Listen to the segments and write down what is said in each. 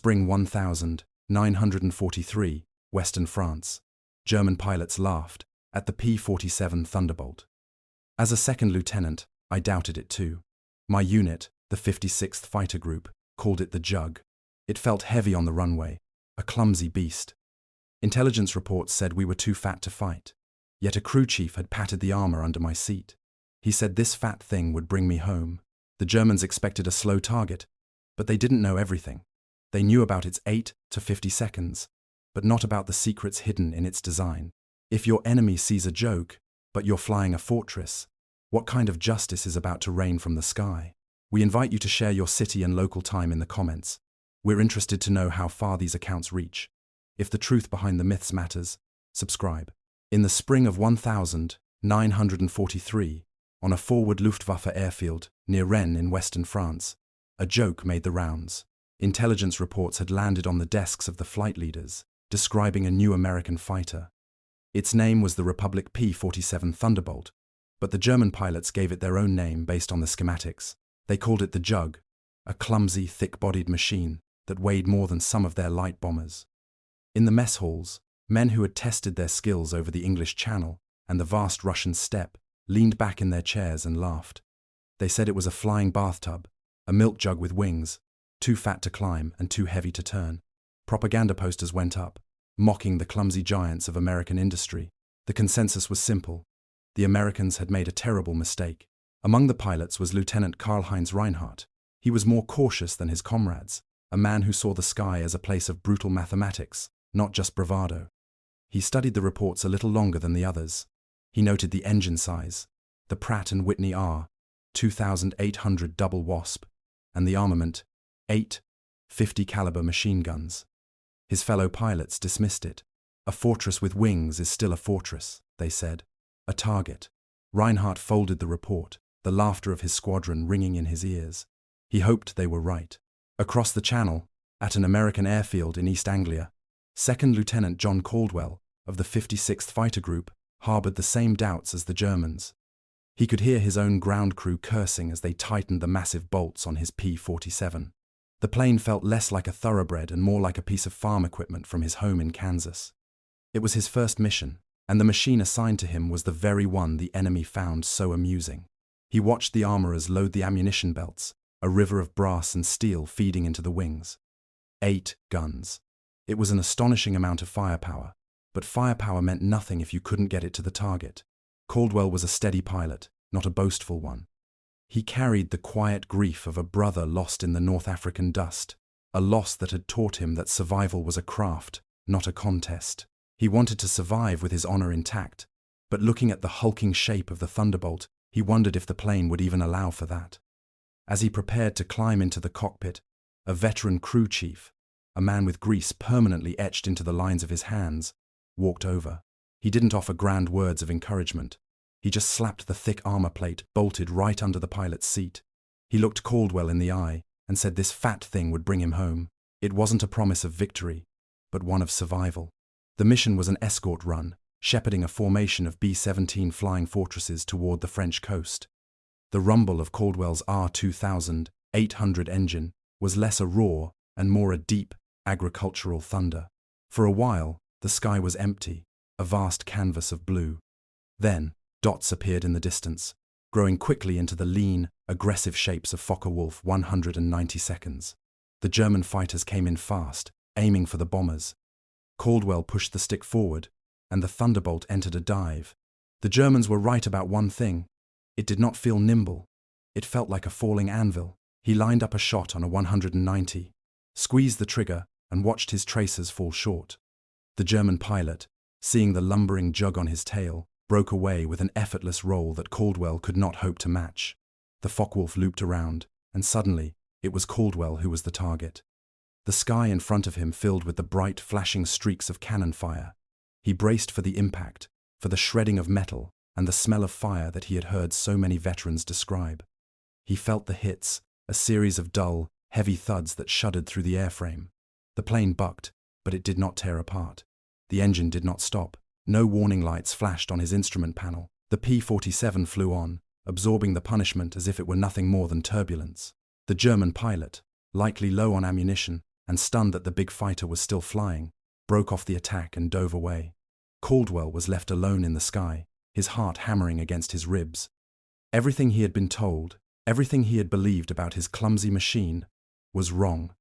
Spring 1943, Western France. German pilots laughed at the P-47 Thunderbolt. As a second lieutenant, I doubted it too. My unit, the 56th Fighter Group, called it the Jug. It felt heavy on the runway, a clumsy beast. Intelligence reports said we were too fat to fight. Yet a crew chief had patted the armor under my seat. He said this fat thing would bring me home. The Germans expected a slow target, but they didn't know everything. They knew about its 8 to 50 seconds, but not about the secrets hidden in its design. If your enemy sees a joke, but you're flying a fortress, what kind of justice is about to rain from the sky? We invite you to share your city and local time in the comments. We're interested to know how far these accounts reach. If the truth behind the myths matters, subscribe. In the spring of 1943, on a forward Luftwaffe airfield near Rennes in western France, a joke made the rounds. Intelligence reports had landed on the desks of the flight leaders, describing a new American fighter. Its name was the Republic P-47 Thunderbolt, but the German pilots gave it their own name based on the schematics. They called it the Jug, a clumsy, thick-bodied machine that weighed more than some of their light bombers. In the mess halls, men who had tested their skills over the English Channel and the vast Russian steppe leaned back in their chairs and laughed. They said it was a flying bathtub, a milk jug with wings, too fat to climb and too heavy to turn. Propaganda posters went up, mocking the clumsy giants of American industry. The consensus was simple. The Americans had made a terrible mistake. Among the pilots was Lieutenant Karl-Heinz Reinhardt. He was more cautious than his comrades, a man who saw the sky as a place of brutal mathematics, not just bravado. He studied the reports a little longer than the others. He noted the engine size, the Pratt & Whitney R, 2,800 double Wasp, and the armament, 8 50 caliber machine guns. His fellow pilots dismissed it. A fortress with wings is still a fortress, they said. A target. Reinhardt folded the report, the laughter of his squadron ringing in his ears. He hoped they were right. Across the Channel, at an American airfield in East Anglia, Second Lieutenant John Caldwell, of the 56th Fighter Group, harbored the same doubts as the Germans. He could hear his own ground crew cursing as they tightened the massive bolts on his P-47. The plane felt less like a thoroughbred and more like a piece of farm equipment from his home in Kansas. It was his first mission, and the machine assigned to him was the very one the enemy found so amusing. He watched the armorers load the ammunition belts, a river of brass and steel feeding into the wings. 8 guns. It was an astonishing amount of firepower, but firepower meant nothing if you couldn't get it to the target. Caldwell was a steady pilot, not a boastful one. He carried the quiet grief of a brother lost in the North African dust, a loss that had taught him that survival was a craft, not a contest. He wanted to survive with his honor intact, but looking at the hulking shape of the Thunderbolt, he wondered if the plane would even allow for that. As he prepared to climb into the cockpit, a veteran crew chief, a man with grease permanently etched into the lines of his hands, walked over. He didn't offer grand words of encouragement. He just slapped the thick armor plate bolted right under the pilot's seat. He looked Caldwell in the eye and said this fat thing would bring him home. It wasn't a promise of victory, but one of survival. The mission was an escort run, shepherding a formation of B-17 flying fortresses toward the French coast. The rumble of Caldwell's R-2800 engine was less a roar and more a deep, agricultural thunder. For a while, the sky was empty, a vast canvas of blue. Then, dots appeared in the distance, growing quickly into the lean, aggressive shapes of Focke-Wulf 190 seconds. The German fighters came in fast, aiming for the bombers. Caldwell pushed the stick forward, and the Thunderbolt entered a dive. The Germans were right about one thing. It did not feel nimble. It felt like a falling anvil. He lined up a shot on a 190, squeezed the trigger, and watched his tracers fall short. The German pilot, seeing the lumbering jug on his tail, broke away with an effortless roll that Caldwell could not hope to match. The Focke-Wulf looped around, and suddenly, it was Caldwell who was the target. The sky in front of him filled with the bright, flashing streaks of cannon fire. He braced for the impact, for the shredding of metal, and the smell of fire that he had heard so many veterans describe. He felt the hits, a series of dull, heavy thuds that shuddered through the airframe. The plane bucked, but it did not tear apart. The engine did not stop. No warning lights flashed on his instrument panel. The P-47 flew on, absorbing the punishment as if it were nothing more than turbulence. The German pilot, likely low on ammunition, and stunned that the big fighter was still flying, broke off the attack and dove away. Caldwell was left alone in the sky, his heart hammering against his ribs. Everything he had been told, everything he had believed about his clumsy machine, was wrong.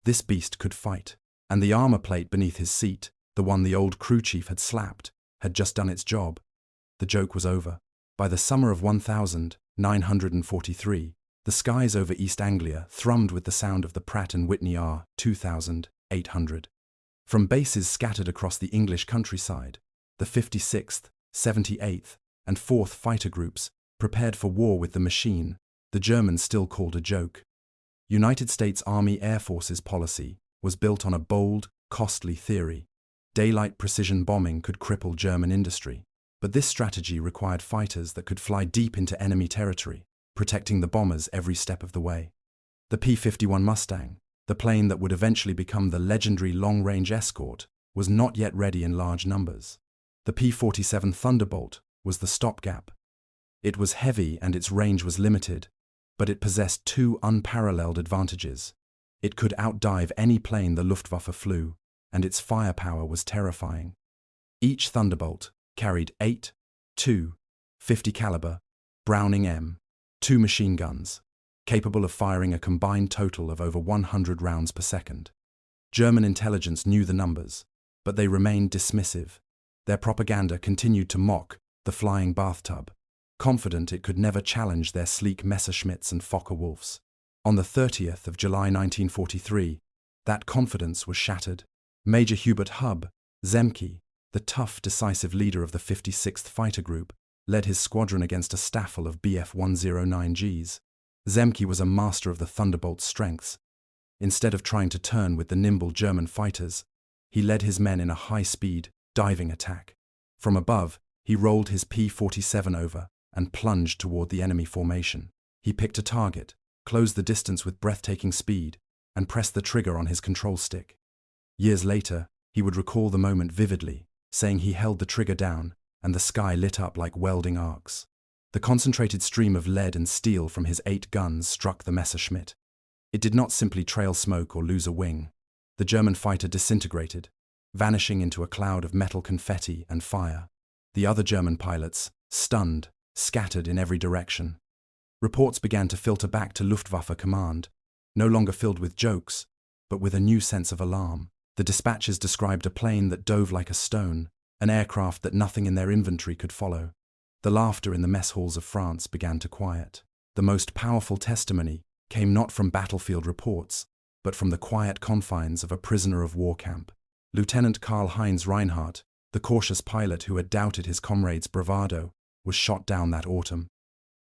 This beast could fight, and the armor plate beneath his seat, the one the old crew chief had slapped, had just done its job. The joke was over. By the summer of 1943, the skies over East Anglia thrummed with the sound of the Pratt & Whitney R-2800. From bases scattered across the English countryside, the 56th, 78th, and 4th fighter groups prepared for war with the machine the Germans still called a joke. United States Army Air Force's policy was built on a bold, costly theory. Daylight precision bombing could cripple German industry, but this strategy required fighters that could fly deep into enemy territory, protecting the bombers every step of the way. The P-51 Mustang, the plane that would eventually become the legendary long-range escort, was not yet ready in large numbers. The P-47 Thunderbolt was the stopgap. It was heavy and its range was limited, but it possessed two unparalleled advantages. It could outdive any plane the Luftwaffe flew, and its firepower was terrifying. Each Thunderbolt carried 8 .250 caliber Browning M2 machine guns, capable of firing a combined total of over 100 rounds per second. German intelligence knew the numbers, but they remained dismissive. Their propaganda continued to mock the flying bathtub, confident it could never challenge their sleek Messerschmitts and Fokker-Wulfs. On the 30th of July 1943, that confidence was shattered. Major Hubert Hub Zemke, the tough, decisive leader of the 56th Fighter Group, led his squadron against a staffel of Bf-109Gs. Zemke was a master of the Thunderbolt's strengths. Instead of trying to turn with the nimble German fighters, he led his men in a high-speed, diving attack. From above, he rolled his P-47 over and plunged toward the enemy formation. He picked a target, closed the distance with breathtaking speed, and pressed the trigger on his control stick. Years later, he would recall the moment vividly, saying he held the trigger down and the sky lit up like welding arcs. The concentrated stream of lead and steel from his 8 guns struck the Messerschmitt. It did not simply trail smoke or lose a wing. The German fighter disintegrated, vanishing into a cloud of metal confetti and fire. The other German pilots, stunned, scattered in every direction. Reports began to filter back to Luftwaffe command, no longer filled with jokes, but with a new sense of alarm. The dispatches described a plane that dove like a stone, an aircraft that nothing in their inventory could follow. The laughter in the mess halls of France began to quiet. The most powerful testimony came not from battlefield reports, but from the quiet confines of a prisoner of war camp. Lieutenant Karl-Heinz Reinhardt, the cautious pilot who had doubted his comrades' bravado, was shot down that autumn.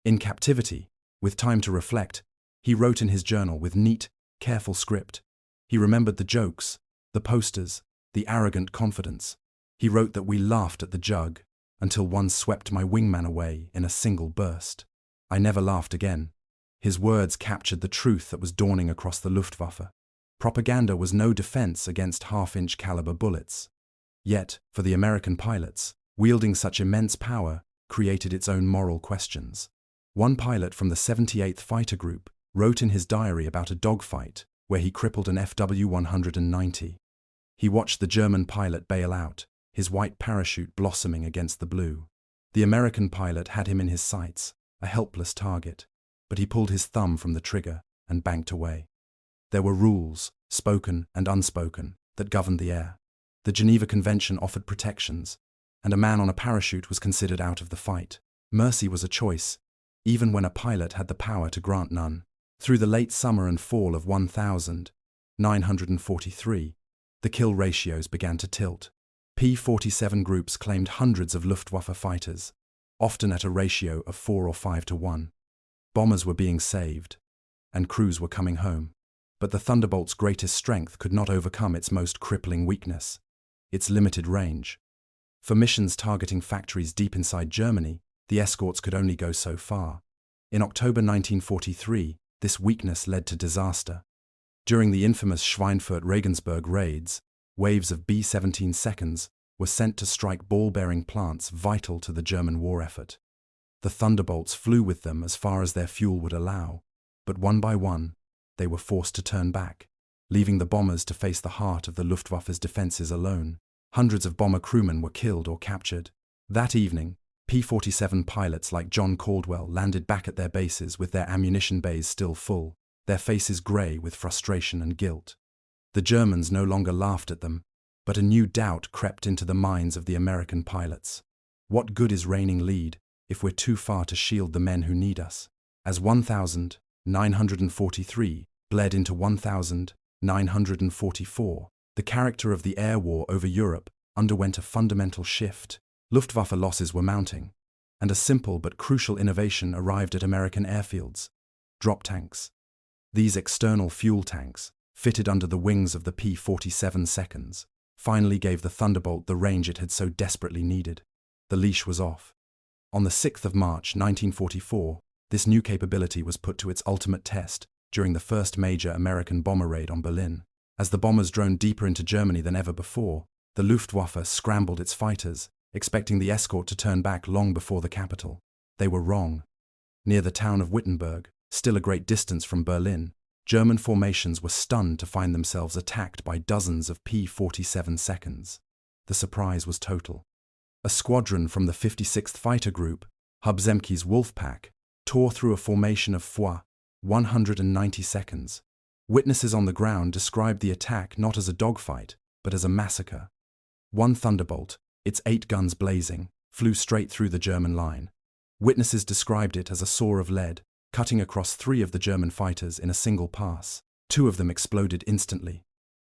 In captivity, with time to reflect, he wrote in his journal with neat, careful script. He remembered the jokes, the posters, the arrogant confidence. He wrote that we laughed at the jug, until one swept my wingman away in a single burst. I never laughed again. His words captured the truth that was dawning across the Luftwaffe. Propaganda was no defense against half-inch caliber bullets. Yet, for the American pilots, wielding such immense power created its own moral questions. One pilot from the 78th Fighter Group wrote in his diary about a dogfight where he crippled an FW-190. He watched the German pilot bail out, his white parachute blossoming against the blue. The American pilot had him in his sights, a helpless target, but he pulled his thumb from the trigger and banked away. There were rules, spoken and unspoken, that governed the air. The Geneva Convention offered protections, and a man on a parachute was considered out of the fight. Mercy was a choice, even when a pilot had the power to grant none. Through the late summer and fall of 1943, the kill ratios began to tilt. P-47 groups claimed hundreds of Luftwaffe fighters, often at a ratio of 4 or 5 to 1. Bombers were being saved, and crews were coming home. But the Thunderbolt's greatest strength could not overcome its most crippling weakness, its limited range. For missions targeting factories deep inside Germany, the escorts could only go so far. In October 1943, this weakness led to disaster. During the infamous Schweinfurt-Regensburg raids, waves of B-17 seconds were sent to strike ball-bearing plants vital to the German war effort. The Thunderbolts flew with them as far as their fuel would allow, but one by one, they were forced to turn back. leaving the bombers to face the heart of the Luftwaffe's defenses alone. Hundreds of bomber crewmen were killed or captured. That evening, P-47 pilots like John Caldwell landed back at their bases with their ammunition bays still full, their faces grey with frustration and guilt. The Germans no longer laughed at them, but a new doubt crept into the minds of the American pilots. What good is reigning lead if we're too far to shield the men who need us? As 1,943 bled into 1,944, the character of the air war over Europe underwent a fundamental shift. Luftwaffe losses were mounting, and a simple but crucial innovation arrived at American airfields: drop tanks. These external fuel tanks, fitted under the wings of the P-47 seconds, finally gave the Thunderbolt the range it had so desperately needed. The leash was off. On the 6th of March 1944, this new capability was put to its ultimate test during the first major American bomber raid on Berlin. As the bombers droned deeper into Germany than ever before, the Luftwaffe scrambled its fighters, expecting the escort to turn back long before the capital. They were wrong. Near the town of Wittenberg, still a great distance from Berlin, German formations were stunned to find themselves attacked by dozens of P-47 seconds. The surprise was total. A squadron from the 56th Fighter Group, Hub Zemke's Wolfpack, tore through a formation of 190 seconds. Witnesses on the ground described the attack not as a dogfight, but as a massacre. One Thunderbolt, its 8 guns blazing, flew straight through the German line. Witnesses described it as a saw of lead, cutting across 3 of the German fighters in a single pass. 2 of them exploded instantly.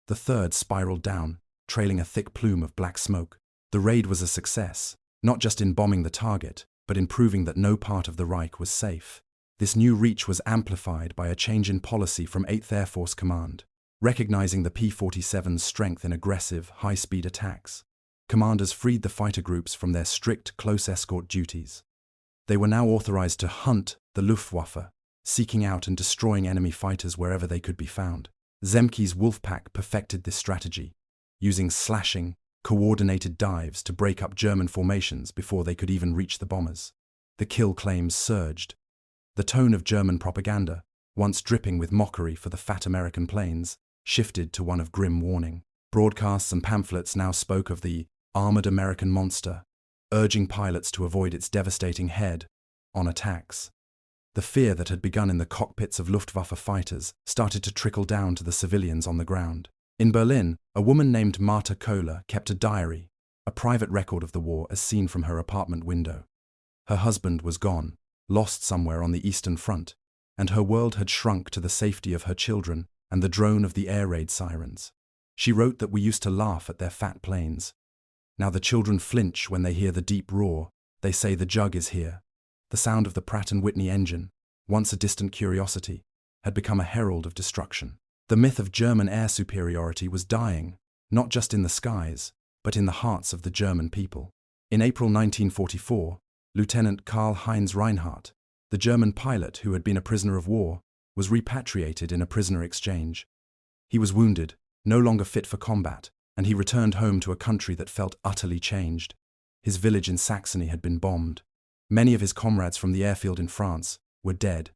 The third spiraled down, trailing a thick plume of black smoke. The raid was a success, not just in bombing the target, but in proving that no part of the Reich was safe. This new reach was amplified by a change in policy from 8th Air Force Command, recognizing the P-47's strength in aggressive, high-speed attacks. Commanders freed the fighter groups from their strict close escort duties. They were now authorized to hunt the Luftwaffe, seeking out and destroying enemy fighters wherever they could be found. Zemke's Wolfpack perfected this strategy, using slashing, coordinated dives to break up German formations before they could even reach the bombers. The kill claims surged. The tone of German propaganda, once dripping with mockery for the fat American planes, shifted to one of grim warning. Broadcasts and pamphlets now spoke of the armored American monster, urging pilots to avoid its devastating head-on attacks. The fear that had begun in the cockpits of Luftwaffe fighters started to trickle down to the civilians on the ground. In Berlin, a woman named Martha Kohler kept a diary, a private record of the war as seen from her apartment window. Her husband was gone, lost somewhere on the Eastern Front, and her world had shrunk to the safety of her children and the drone of the air raid sirens. She wrote that we used to laugh at their fat planes. Now the children flinch when they hear the deep roar. They say the jug is here. The sound of the Pratt & Whitney engine, once a distant curiosity, had become a herald of destruction. The myth of German air superiority was dying, not just in the skies, but in the hearts of the German people. In April 1944, Lieutenant Karl-Heinz Reinhardt, the German pilot who had been a prisoner of war, was repatriated in a prisoner exchange. He was wounded, no longer fit for combat, and he returned home to a country that felt utterly changed. His village in Saxony had been bombed. Many of his comrades from the airfield in France were dead.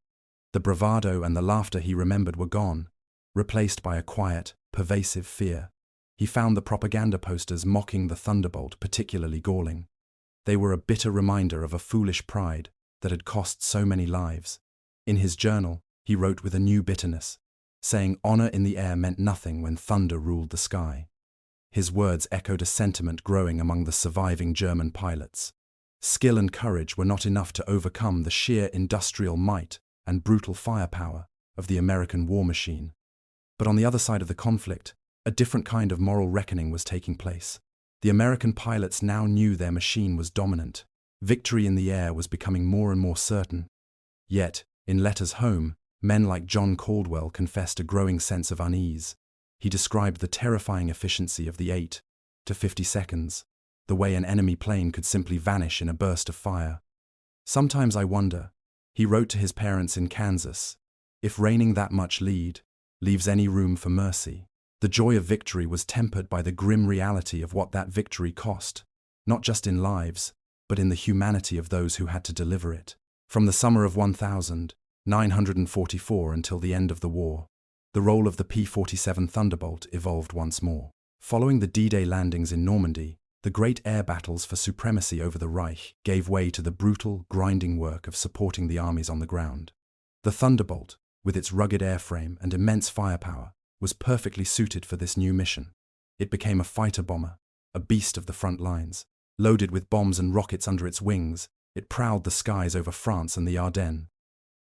The bravado and the laughter he remembered were gone, replaced by a quiet, pervasive fear. He found the propaganda posters mocking the Thunderbolt particularly galling. They were a bitter reminder of a foolish pride that had cost so many lives. In his journal, he wrote with a new bitterness, saying honor in the air meant nothing when thunder ruled the sky. His words echoed a sentiment growing among the surviving German pilots. Skill and courage were not enough to overcome the sheer industrial might and brutal firepower of the American war machine. But on the other side of the conflict, a different kind of moral reckoning was taking place. The American pilots now knew their machine was dominant. Victory in the air was becoming more and more certain. Yet, in letters home, men like John Caldwell confessed a growing sense of unease. He described the terrifying efficiency of the 8 to 50 seconds, the way an enemy plane could simply vanish in a burst of fire. Sometimes I wonder, he wrote to his parents in Kansas, if reigning that much lead leaves any room for mercy. The joy of victory was tempered by the grim reality of what that victory cost, not just in lives, but in the humanity of those who had to deliver it. From the summer of 1944 until the end of the war, the role of the P-47 Thunderbolt evolved once more. Following the D-Day landings in Normandy, the great air battles for supremacy over the Reich gave way to the brutal, grinding work of supporting the armies on the ground. The Thunderbolt, with its rugged airframe and immense firepower, was perfectly suited for this new mission. It became a fighter bomber, a beast of the front lines. Loaded with bombs and rockets under its wings, it prowled the skies over France and the Ardennes.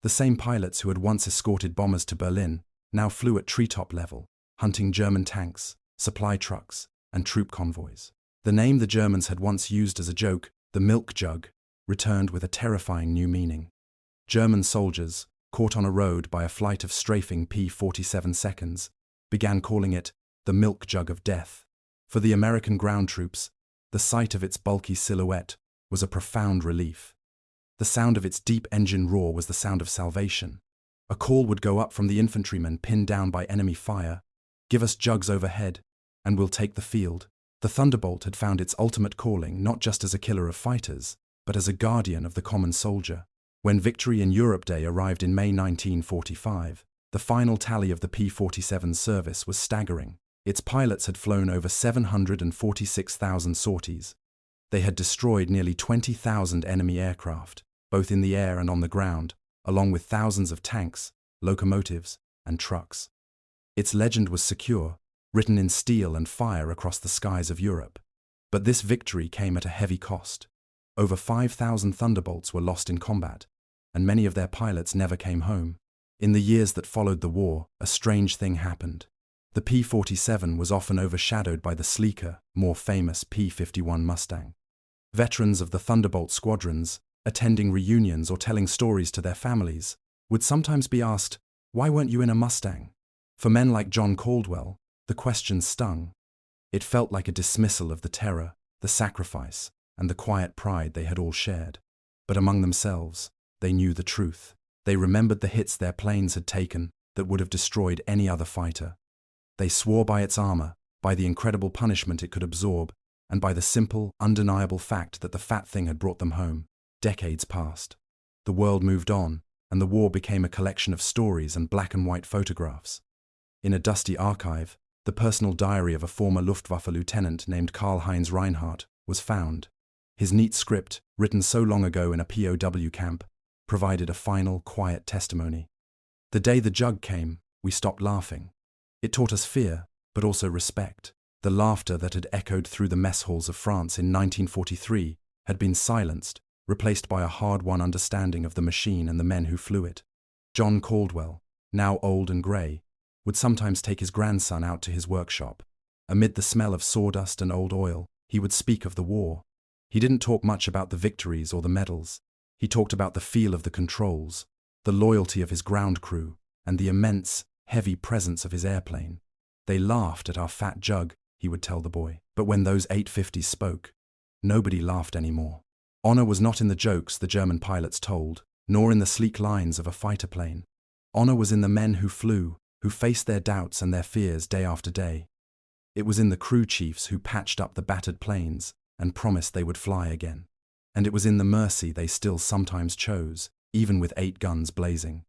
The same pilots who had once escorted bombers to Berlin now flew at treetop level, hunting German tanks, supply trucks, and troop convoys. The name the Germans had once used as a joke, the milk jug, returned with a terrifying new meaning. German soldiers, caught on a road by a flight of strafing P-47 seconds, began calling it the milk jug of death. For the American ground troops, the sight of its bulky silhouette was a profound relief. The sound of its deep engine roar was the sound of salvation. A call would go up from the infantrymen pinned down by enemy fire, "Give us jugs overhead, and we'll take the field." The Thunderbolt had found its ultimate calling not just as a killer of fighters, but as a guardian of the common soldier. When Victory in Europe Day arrived in May 1945, the final tally of the P-47's service was staggering. Its pilots had flown over 746,000 sorties. They had destroyed nearly 20,000 enemy aircraft, both in the air and on the ground, along with thousands of tanks, locomotives, and trucks. Its legend was secure, written in steel and fire across the skies of Europe. But this victory came at a heavy cost. Over 5,000 Thunderbolts were lost in combat, and many of their pilots never came home. In the years that followed the war, a strange thing happened. The P-47 was often overshadowed by the sleeker, more famous P-51 Mustang. Veterans of the Thunderbolt squadrons, attending reunions or telling stories to their families, would sometimes be asked, "Why weren't you in a Mustang?" For men like John Caldwell, the question stung. It felt like a dismissal of the terror, the sacrifice, and the quiet pride they had all shared. But among themselves, they knew the truth. They remembered the hits their planes had taken that would have destroyed any other fighter. They swore by its armor, by the incredible punishment it could absorb, and by the simple, undeniable fact that the fat thing had brought them home. Decades passed. The world moved on, and the war became a collection of stories and black and white photographs. In a dusty archive, the personal diary of a former Luftwaffe lieutenant named Karl-Heinz Reinhardt was found. His neat script, written so long ago in a POW camp, provided a final, quiet testimony. "The day the jug came, we stopped laughing. It taught us fear, but also respect. The laughter that had echoed through the mess halls of France in 1943 had been silenced, replaced by a hard-won understanding of the machine and the men who flew it." John Caldwell, now old and grey, would sometimes take his grandson out to his workshop. Amid the smell of sawdust and old oil, he would speak of the war. He didn't talk much about the victories or the medals. He talked about the feel of the controls, the loyalty of his ground crew, and the immense, heavy presence of his airplane. "They laughed at our fat jug," he would tell the boy. But when those 850s spoke, nobody laughed anymore. Honor was not in the jokes the German pilots told, nor in the sleek lines of a fighter plane. Honor was in the men who flew, who faced their doubts and their fears day after day. It was in the crew chiefs who patched up the battered planes and promised they would fly again. And it was in the mercy they still sometimes chose, even with 8 guns blazing.